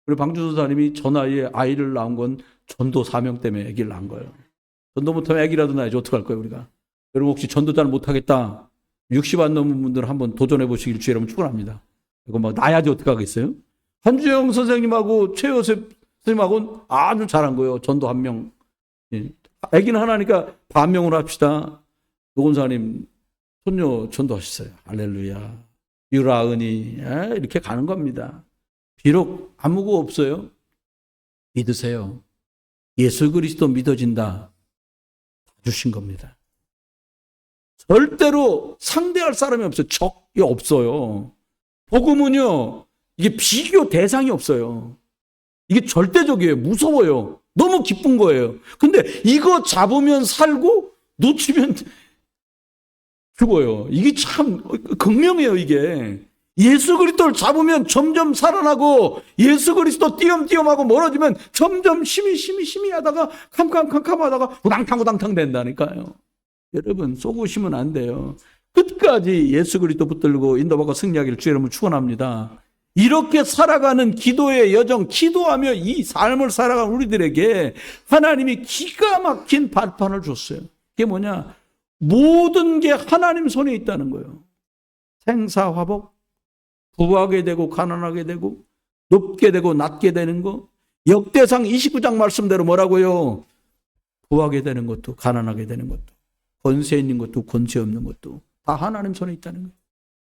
우리 방주선사님이 저 나이에 아이를 낳은 건 전도 사명 때문에 아기를 낳은 거예요. 전도 못하면 아기라도 낳아야지 어떡할 거예요 우리가. 여러분 혹시 전도 잘 못하겠다 60 안 넘은 분들 한번 도전해 보시길 주의 이름으로 축원합니다. 이거 막 낳아야지 어떡하겠어요? 한주영 선생님하고 최요셉 선생님하고는 아주 잘한 거예요. 전도 1명. 아기는 하나니까 반명으로 합시다. 노건사님 손녀 전도하셨어요. 할렐루야. 유라은이 이렇게 가는 겁니다. 비록 아무거 없어요. 믿으세요. 예수 그리스도 믿어진다. 다 주신 겁니다. 절대로 상대할 사람이 없어요. 적이 없어요. 복음은요, 이게 비교 대상이 없어요. 이게 절대적이에요. 무서워요. 너무 기쁜 거예요. 근데 이거 잡으면 살고 놓치면 죽어요. 이게 참 극명해요, 이게. 예수 그리스도를 잡으면 점점 살아나고 예수 그리스도 띄엄띄엄하고 멀어지면 점점 심히 하다가 캄캄하다가 우당탕 된다니까요. 여러분 속으시면 안 돼요. 끝까지 예수 그리스도 붙들고 인도받고 승리하기를 주의 이름으로 축원합니다. 이렇게 살아가는 기도의 여정, 기도하며 이 삶을 살아가는 우리들에게 하나님이 기가 막힌 발판을 줬어요. 그게 뭐냐? 모든 게 하나님 손에 있다는 거예요. 생사화복, 부하게 되고 가난하게 되고 높게 되고 낮게 되는 거. 역대상 29장 말씀대로 뭐라고요? 부하게 되는 것도 가난하게 되는 것도 권세 있는 것도 권세 없는 것도 다 하나님 손에 있다는 거예요.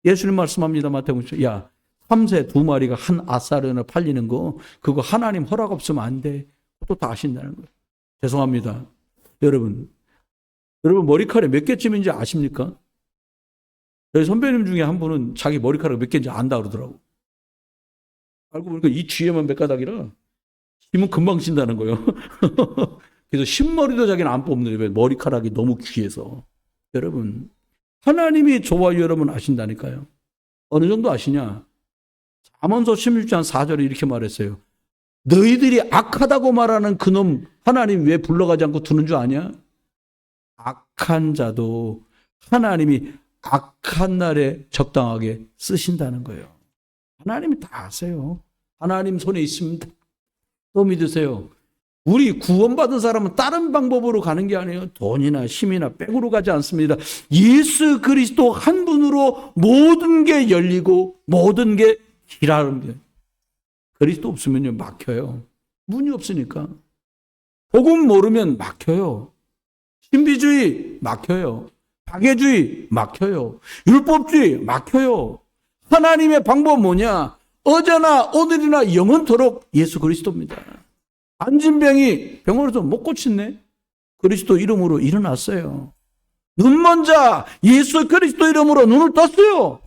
예수님 말씀합니다. 마태복음 야 3세 2마리가 한 아사르나 팔리는 거 그거 하나님 허락 없으면 안 돼. 또 다 아신다는 거예요. 죄송합니다. 여러분 머리카락이 몇 개쯤인지 아십니까? 저희 선배님 중에 한 분은 자기 머리카락 몇 개인지 안다 그러더라고. 알고 보니까 이 뒤에만 몇 가닥이라 힘은 금방 쉰다는 거예요. 그래서 흰머리도 자기는 안 뽑는 거예요. 머리카락이 너무 귀해서. 여러분, 하나님이 저와 여러분 아신다니까요. 어느 정도 아시냐? 잠언서 16장 4절에 이렇게 말했어요. 너희들이 악하다고 말하는 그놈 하나님 왜 불러가지 않고 두는 줄 아냐? 악한 자도 하나님이 악한 날에 적당하게 쓰신다는 거예요. 하나님이 다 아세요. 하나님 손에 있습니다. 또 믿으세요. 우리 구원받은 사람은 다른 방법으로 가는 게 아니에요. 돈이나 힘이나 백으로 가지 않습니다. 예수 그리스도 한 분으로 모든 게 열리고 모든 게 길어집니다. 그리스도 없으면요 막혀요. 문이 없으니까. 복음 모르면 막혀요. 신비주의 막혀요. 박애주의 막혀요. 율법주의 막혀요. 하나님의 방법 뭐냐? 어제나 오늘이나 영원토록 예수 그리스도입니다. 안진병이 병원에서 못 고쳤네. 그리스도 이름으로 일어났어요. 눈먼 자 예수 그리스도 이름으로 눈을 떴어요.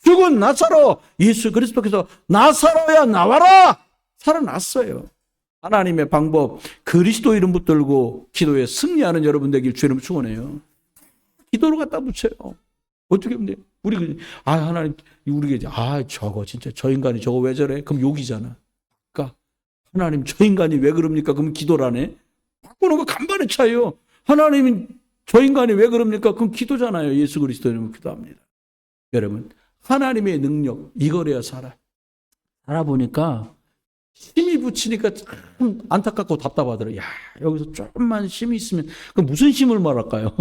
죽은 나사로 예수 그리스도께서 나사로야 나와라 살아났어요. 하나님의 방법 그리스도 이름 붙들고 기도에 승리하는 여러분 되길 주님 축원해요. 기도로 갖다 붙여요. 어떻게 하면 돼요? 우리 하나님 우리 저거 진짜 저 인간이 저거 왜 저래? 그럼 욕이잖아. 그러니까 하나님 저 인간이 왜 그럽니까? 그럼 기도라네. 바꾸는 거 간반의 차이요. 하나님이 저 인간이 왜 그럽니까? 그럼 기도잖아요. 예수 그리스도 이름으로 기도합니다. 여러분 하나님의 능력 이거래야 살아보니까 힘이 붙이니까 참 안타깝고 답답하더라고요. 야, 여기서 조금만 힘이 있으면, 그 무슨 힘을 말할까요?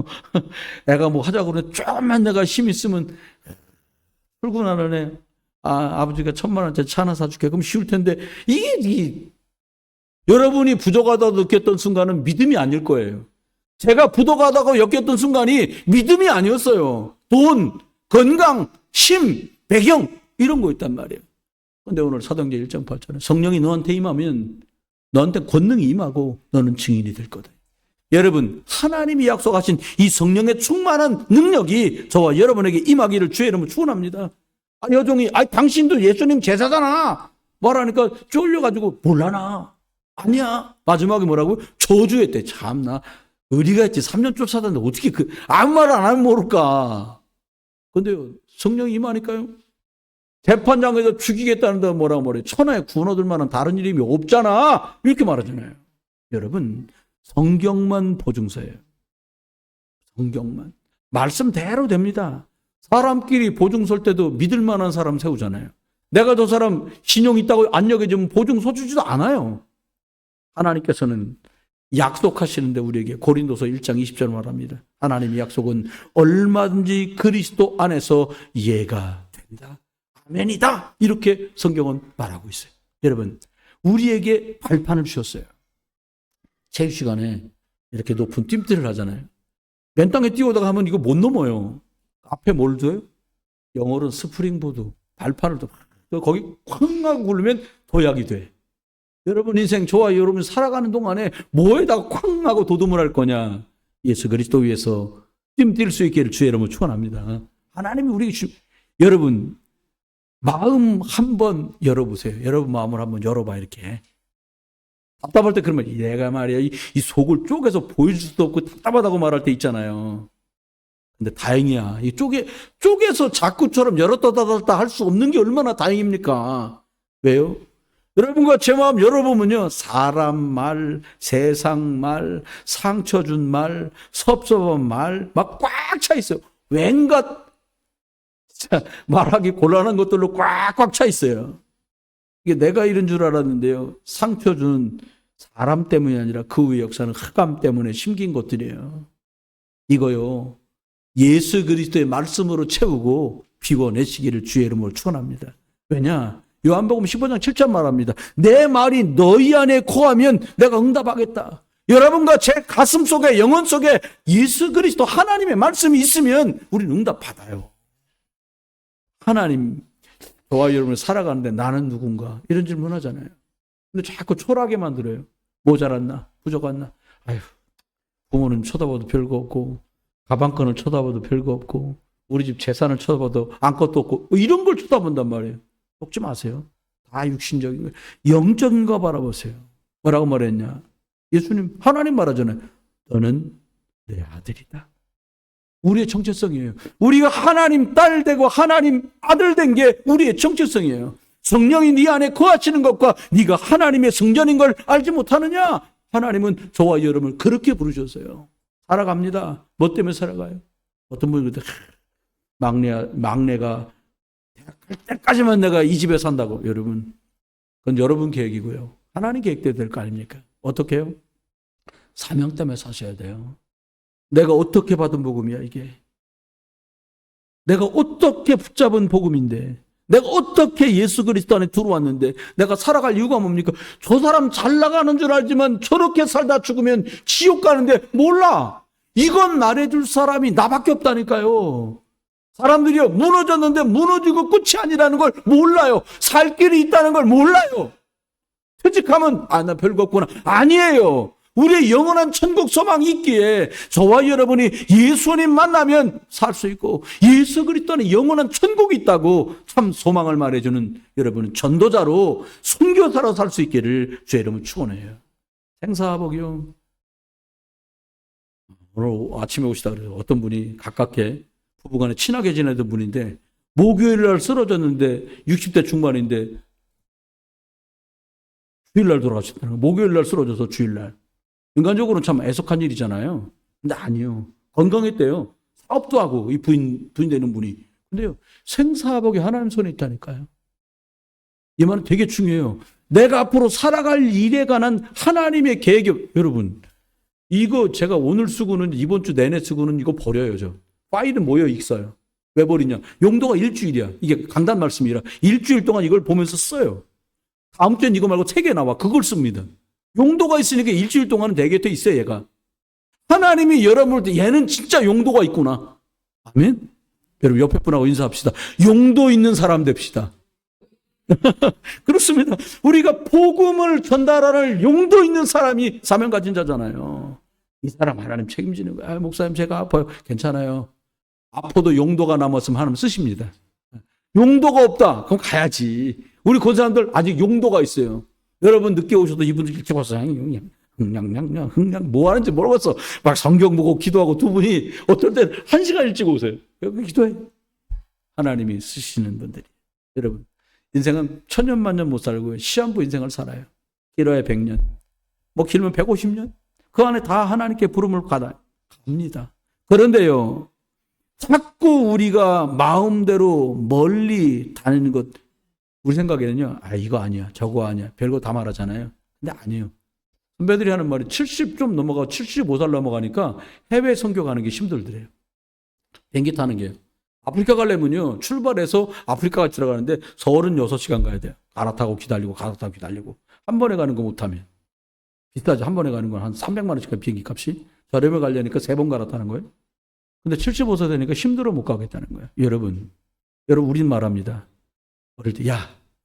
애가 뭐 하자고 그러는데 조금만 내가 힘이 있으면, 출근하는 애, 아버지가 1,000,000원짜리 차 하나 사줄게. 그럼 쉬울 텐데, 이게 여러분이 부족하다고 느꼈던 순간은 믿음이 아닐 거예요. 제가 부족하다고 느꼈던 순간이 믿음이 아니었어요. 돈, 건강, 힘, 배경, 이런 거 있단 말이에요. 근데 오늘 사도행전 1장 8절에 성령이 너한테 임하면 너한테 권능이 임하고 너는 증인이 될 거다. 여러분 하나님이 약속하신 이 성령의 충만한 능력이 저와 여러분에게 임하기를 주의 이름으로 축원합니다. 여종이 당신도 예수님 제자잖아 말하니까 쫄려가지고 몰라나 아니야. 마지막에 뭐라고? 저주했대. 참나 의리가 있지 3년 쫓아다녔는데 어떻게 아무 말 안 하면 모를까. 근데요 성령이 임하니까요 재판장에서 죽이겠다는데 뭐라고 말해요. 천하에 구원 얻을 만한 다른 이름이 없잖아. 이렇게 말하잖아요. 여러분 성경만 보증서예요. 성경만. 말씀대로 됩니다. 사람끼리 보증 설 때도 믿을 만한 사람 세우잖아요. 내가 저 사람 신용 있다고 안 여겨지면 보증서 주지도 않아요. 하나님께서는 약속하시는데 우리에게 고린도서 1장 20절 말합니다. 하나님의 약속은 얼마든지 그리스도 안에서 이해가 된다. 아멘이다. 이렇게 성경은 말하고 있어요. 여러분 우리에게 발판을 주셨어요. 체육 시간에 이렇게 높은 뜀띠를 하잖아요. 맨 땅에 뛰어다가 하면 이거 못 넘어요. 앞에 뭘 둬요? 영어로는 스프링보드 발판을 둬. 거기 쾅 하고 굴르면 도약이 돼. 여러분 인생 저와 여러분 살아가는 동안에 뭐에다가 쾅 하고 도둠을 할 거냐? 예수 그리스도 위해서 뜀뛸 수 있기를 주의 이름으로 축원합니다. 하나님이 우리에게 여러분 마음 한번 열어보세요. 여러분 마음을 한번 열어봐 이렇게. 답답할 때 그러면 내가 말이야 이 속을 쪼개서 보여줄 수도 없고 답답하다고 말할 때 있잖아요. 근데 다행이야. 이 쪼개서 자꾸처럼 열었다 닫았다 할 수 없는 게 얼마나 다행입니까? 왜요? 여러분과 제 마음 열어보면요. 사람 말, 세상 말, 상처 준 말, 섭섭한 말 막 꽉 차 있어요. 왠가 말하기 곤란한 것들로 꽉꽉 차 있어요. 이게 내가 이런 줄 알았는데요. 상처 주는 사람 때문이 아니라 그 위의 역사는 흑암 때문에 심긴 것들이에요. 이거요. 예수 그리스도의 말씀으로 채우고 비워내시기를 주의 이름으로 축원합니다. 왜냐? 요한복음 15장 7절 말합니다. 내 말이 너희 안에 거하면 내가 응답하겠다. 여러분과 제 가슴 속에 영혼 속에 예수 그리스도 하나님의 말씀이 있으면 우리는 응답받아요. 하나님 저와 여러분을 살아가는데 나는 누군가 이런 질문 하잖아요. 근데 자꾸 초라하게 만들어요. 모자랐나 부족했나. 부모님 쳐다봐도 별거 없고 가방끈을 쳐다봐도 별거 없고 우리 집 재산을 쳐다봐도 아무것도 없고 이런 걸 쳐다본단 말이에요. 속지 마세요. 다 육신적인 거예요. 영적인 거 바라보세요. 뭐라고 말했냐? 예수님, 하나님 말하잖아요. 너는 내 아들이다. 우리의 정체성이에요. 우리가 하나님 딸 되고 하나님 아들 된 게 우리의 정체성이에요. 성령이 네 안에 거하시는 것과 네가 하나님의 성전인 걸 알지 못하느냐? 하나님은 저와 여러분을 그렇게 부르셨어요. 살아갑니다. 뭐 때문에 살아가요? 어떤 분이 그때 막내가 대학 갈 때까지만 내가 이 집에 산다고. 여러분, 그건 여러분 계획이고요. 하나님 계획대로 될 거 아닙니까? 어떻게 해요? 사명 때문에 사셔야 돼요. 내가 어떻게 받은 복음이야 이게. 내가 어떻게 붙잡은 복음인데, 내가 어떻게 예수 그리스도 안에 들어왔는데 내가 살아갈 이유가 뭡니까? 저 사람 잘 나가는 줄 알지만 저렇게 살다 죽으면 지옥 가는데 몰라. 이건 말해줄 사람이 나밖에 없다니까요. 사람들이요, 무너졌는데 무너지고 끝이 아니라는 걸 몰라요. 살 길이 있다는 걸 몰라요. 퇴직하면 나 별거 없구나. 아니에요. 우리의 영원한 천국 소망이 있기에 저와 여러분이 예수님 만나면 살 수 있고 예수 그리스도 안에 영원한 천국이 있다고 참 소망을 말해주는 여러분은 전도자로 선교사로 살 수 있기를 주의 이름으로 축원해요. 생사복이요. 오늘 아침에 오시다 그래요. 어떤 분이 가깝게 부부간에 친하게 지내던 분인데 목요일 날 쓰러졌는데 60대 중반인데 주일날 돌아가셨다는 거예요. 목요일 날 쓰러져서 주일날. 인간적으로는 참 애석한 일이잖아요. 근데 아니요. 건강했대요. 사업도 하고, 이 부인 되는 분이. 근데요, 생사복이 하나님 손에 있다니까요. 이 말은 되게 중요해요. 내가 앞으로 살아갈 일에 관한 하나님의 계획이, 여러분, 이거 제가 오늘 쓰고는 이번 주 내내 쓰고는 이거 버려요, 저. 파일은 모여 있어요. 왜 버리냐? 용도가 일주일이야. 이게 강단 말씀이라. 일주일 동안 이걸 보면서 써요. 다음 주엔 이거 말고 책 에 나와. 그걸 씁니다. 용도가 있으니까 일주일 동안은 되게 돼 있어요, 얘가. 하나님이 여러분을 때 얘는 진짜 용도가 있구나. 아멘? 여러분, 옆에 분하고 인사합시다. 용도 있는 사람 됩시다. 그렇습니다. 우리가 복음을 전달할 용도 있는 사람이 사명 가진 자잖아요. 이 사람 하나님 책임지는 거예요. 목사님, 제가 아파요. 괜찮아요. 아파도 용도가 남았으면 하나님 쓰십니다. 용도가 없다. 그럼 가야지. 우리 그 사람들 아직 용도가 있어요. 여러분 늦게 오셔도 이분들 일찍 왔어요. 흥냥 뭐 하는지 모르겠어. 막 성경 보고 기도하고 두 분이 어떨 땐 1시간 일찍 오세요. 여기 기도해. 하나님이 쓰시는 분들이. 여러분, 인생은 천년만년 못 살고 시한부 인생을 살아요. 길어야 100년. 뭐 길면 150년. 그 안에 다 하나님께 부름을 갑니다. 그런데요, 자꾸 우리가 마음대로 멀리 다니는 것, 우리 생각에는요, 이거 아니야, 저거 아니야, 별거 다 말하잖아요. 근데 아니에요. 선배들이 하는 말이 70 좀 넘어가고 75살 넘어가니까 해외 선교 가는 게 힘들더래요. 비행기 타는 게요. 아프리카 가려면요, 출발해서 아프리카가 들어가는데 서울은 6시간 가야 돼요. 갈아타고 기다리고, 갈아타고 기다리고. 한 번에 가는 거 못하면. 비싸죠. 한 번에 가는 건 한 300만 원씩 비행기 값이. 저렴에 가려니까 3번 갈아타는 거예요. 근데 75세 되니까 힘들어 못 가겠다는 거예요. 여러분, 우린 말합니다. 어릴 때,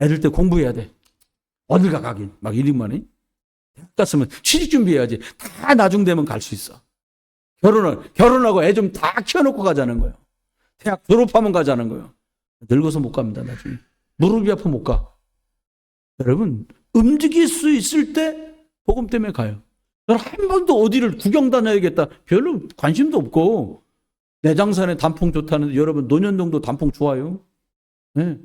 애들 때 공부해야 돼. 어딜 가긴. 막 이름만이. 대학 갔으면 취직 준비해야지. 다 나중 되면 갈 수 있어. 결혼하고 애 좀 다 키워놓고 가자는 거예요. 대학 졸업하면 가자는 거예요. 늙어서 못 갑니다, 나중에. 무릎이 아파 못 가. 여러분, 움직일 수 있을 때 복음 때문에 가요. 저는 한 번도 어디를 구경 다녀야겠다. 별로 관심도 없고, 내장산에 단풍 좋다는데 여러분, 논현동도 단풍 좋아요. 네.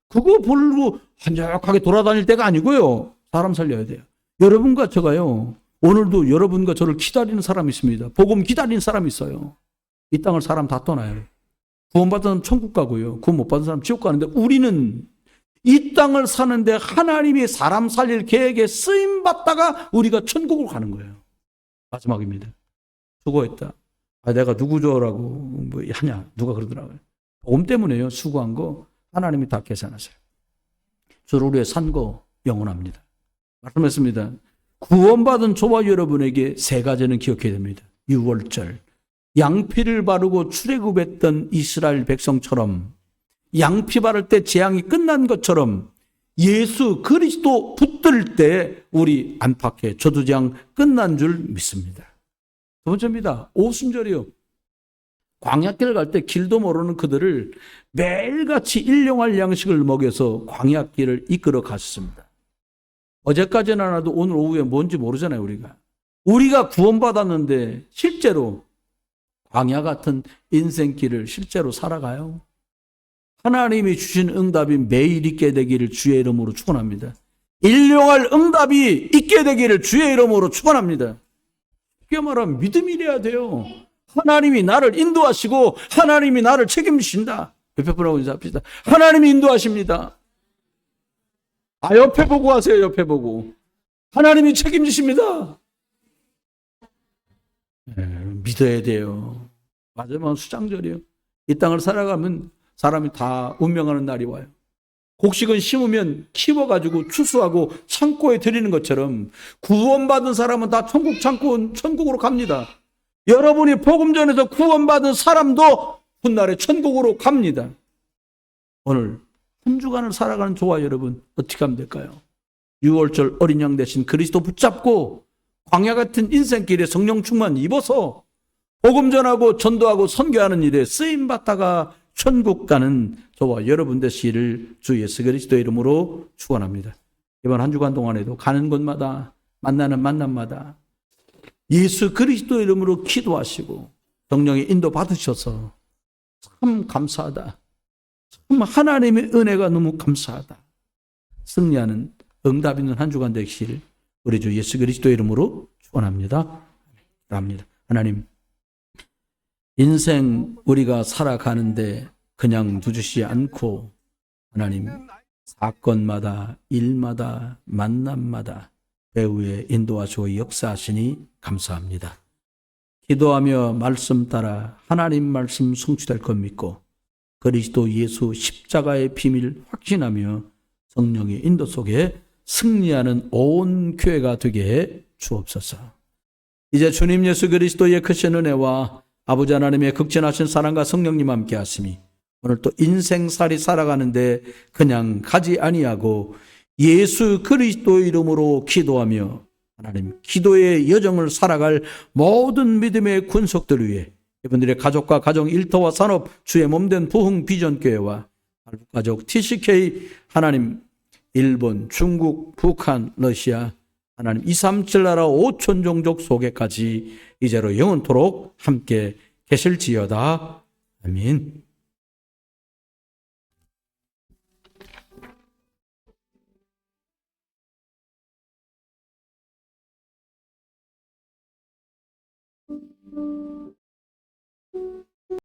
그거 보려고 한적하게 돌아다닐 때가 아니고요. 사람 살려야 돼요. 여러분과 제가요, 오늘도 여러분과 저를 기다리는 사람이 있습니다. 복음 기다리는 사람이 있어요. 이 땅을 사람 다 떠나요. 구원받은 사람 천국 가고요. 구원 못 받은 사람 지옥 가는데 우리는 이 땅을 사는데 하나님이 사람 살릴 계획에 쓰임받다가 우리가 천국을 가는 거예요. 마지막입니다. 수고했다. 내가 누구죠라고 뭐 하냐. 누가 그러더라고요. 복음 때문에요. 수고한 거 하나님이 다 계산하세요. 주를 위해 산 거 영원합니다. 말씀했습니다. 구원받은 저와 여러분에게 3가지는 기억해야 됩니다. 유월절. 양피를 바르고 출애굽했던 이스라엘 백성처럼 양피 바를 때 재앙이 끝난 것처럼 예수 그리스도 붙들 때 우리 안팎의 저주재앙 끝난 줄 믿습니다. 두 번째입니다. 오순절이요. 광야길 갈 때 길도 모르는 그들을 매일같이 일용할 양식을 먹여서 광야길을 이끌어 갔습니다. 어제까지는 알아도 오늘 오후에 뭔지 모르잖아요, 우리가. 우리가 구원받았는데 실제로 광야 같은 인생길을 실제로 살아가요. 하나님이 주신 응답이 매일 있게 되기를 주의 이름으로 축원합니다. 일용할 응답이 있게 되기를 주의 이름으로 축원합니다. 쉽게 말하면 믿음이래야 돼요. 하나님이 나를 인도하시고 하나님이 나를 책임지신다. 옆에 분하고 인사합시다. 하나님이 인도하십니다. 옆에 보고 하세요. 옆에 보고. 하나님이 책임지십니다. 믿어야 돼요. 마지막은 수장절이에요. 이 땅을 살아가면 사람이 다 운명하는 날이 와요. 곡식은 심으면 키워가지고 추수하고 창고에 들이는 것처럼 구원받은 사람은 다 천국으로 갑니다. 여러분이 복음 전에서 구원받은 사람도 훗날에 천국으로 갑니다. 오늘 한 주간을 살아가는 저와 여러분 어떻게 하면 될까요? 6월절 어린 양 대신 그리스도 붙잡고 광야 같은 인생길에 성령 충만 입어서 복음 전하고 전도하고 선교하는 일에 쓰임 받다가 천국 가는 저와 여러분 되시기를 주 예수 그리스도의 이름으로 축원합니다. 이번 한 주간 동안에도 가는 곳마다 만나는 만남마다 예수 그리스도 이름으로 기도하시고 성령의 인도 받으셔서 참 감사하다. 참 하나님의 은혜가 너무 감사하다. 승리하는 응답 있는 한 주간 되시기를 우리 주 예수 그리스도 이름으로 축원합니다. 하나님, 인생 우리가 살아가는데 그냥 두주시 않고 하나님 사건마다 일마다 만남마다 배후에 인도하시고 역사하시니 감사합니다. 기도하며 말씀 따라 하나님 말씀 성취될 것 믿고 그리스도 예수 십자가의 비밀 확신하며 성령의 인도 속에 승리하는 온 교회가 되게 해 주옵소서. 이제 주님 예수 그리스도의 크신 은혜와 아버지 하나님의 극진하신 사랑과 성령님 함께 하심이 오늘 또 인생살이 살아가는데 그냥 가지 아니하고 예수 그리스도 이름으로 기도하며 하나님 기도의 여정을 살아갈 모든 믿음의 군속들 위해 이분들의 가족과 가정 일터와 산업 주의 몸된 부흥 비전교회와 가족 TCK 하나님 일본, 중국, 북한, 러시아 하나님 237 나라 5천 종족 속에까지 이제로 영원토록 함께 계실지어다. 아멘.